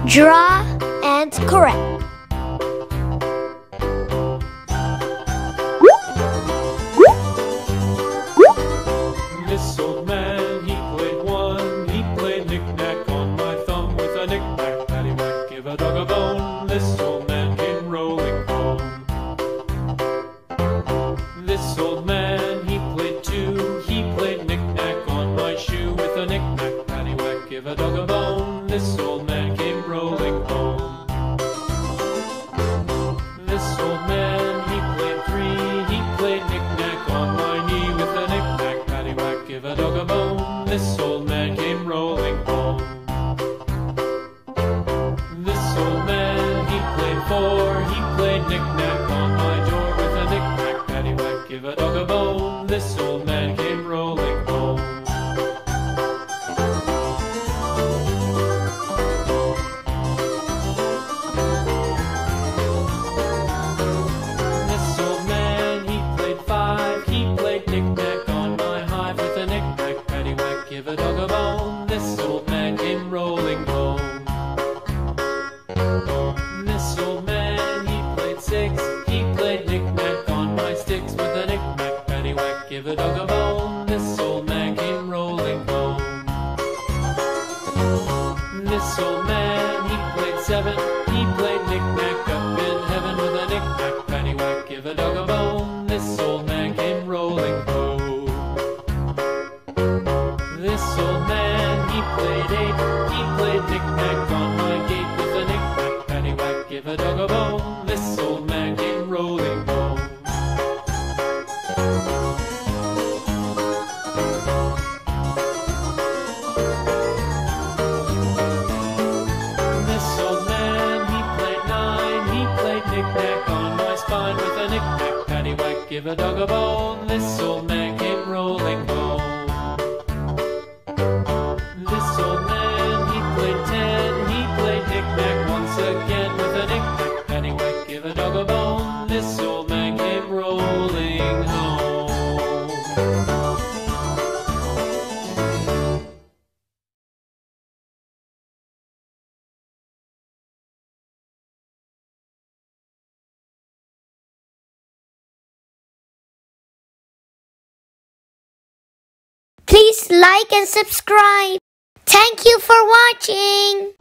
Draw and correct. This old man, he played one. He played knick-knack on my thumb with a knick-knack, paddywhack, give a dog a bone. This old man came rolling home. This old man, he played two. He played knick-knack on my shoe with a knick-knack, paddywhack, give a dog a bone. This old man came rolling home. This old man, he played three. He played knick-knack on my knee with a knick-knack, paddywhack, give a dog a bone. This old man came rolling home. This old man, he played four. He played knick-knack on my door with a knick-knack, paddywhack, give a dog a bone. This old man came rolling home. This old man, he played five. He played knick-knack on my hive with a knick-knack, paddywhack, give a dog a bone. This old man came rolling home. This old man, he played six. He played knick-knack on my sticks with a knick-knack, paddywhack, give a dog a bone. This old man came rolling home. This old man, he played seven. He played knick-knack up in heaven with a knick-knack, paddywhack, give a dog a bone. This old man came rolling home. This old man, he played eight. He played knick-knack on my gate with a knick-knack, paddywhack, give a dog a bone. This old man came rolling home. This old man, he played nine. He played knick-knack on my spine with a knick-knack, paddywhack, give a dog a bone. This old man came rolling home. This old man, he played ten. He played knick-knack once again with a knick-knack, paddywhack, give a dog a bone. This old man came rolling home. Please like and subscribe. Thank you for watching.